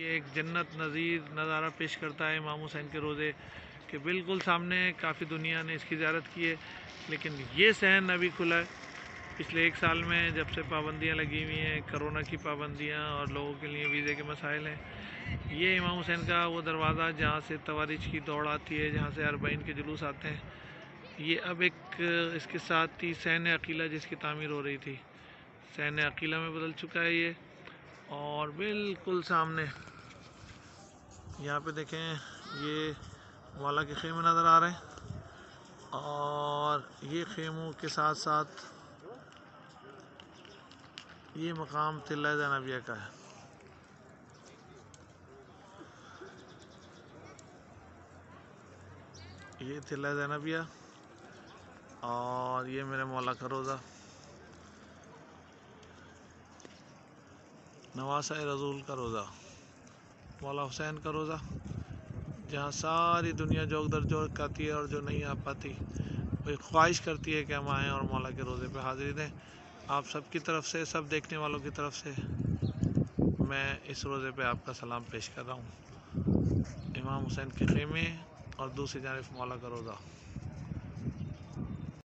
ये एक जन्नत नज़ीर नज़ारा पेश करता है इमाम हुसैन के रोज़े के बिल्कुल सामने। काफ़ी दुनिया ने इसकी ज़ियारत की है, लेकिन ये सहन अभी खुला है। पिछले 1 साल में जब से पाबंदियाँ लगी हुई हैं, कोरोना की पाबंदियाँ और लोगों के लिए वीज़े के मसाइल हैं, ये इमाम हुसैन का वो दरवाज़ा जहाँ से तवारीख की दौड़ आती है, जहाँ से अरबाइन के जुलूस आते हैं, ये अब एक इसके साथ ही सहन अकीला जिसकी तामीर हो रही थी, सहन अकीला में बदल चुका है ये। और बिल्कुल सामने यहाँ पे देखें, ये मौला के खेमे नज़र आ रहे हैं, और ये खेमों के साथ साथ ये मकाम तिल्ला ज़ैनबिया का है। ये तिल्ला ज़ैनबिया और ये मेरे मौला का रोज़ा, नवासा रसूल का रोज़ा, मौला हुसैन का रोज़ा, जहाँ सारी दुनिया जो उधर जो आती है और जो नहीं आ पाती वो ख्वाहिश करती है कि हम आएँ और मौला के रोज़े पे हाज़िरी दें। आप सब की तरफ से, सब देखने वालों की तरफ से मैं इस रोज़े पे आपका सलाम पेश कर रहा हूँ। इमाम हुसैन के खेमे और दूसरी जानब मौला का रोज़ा।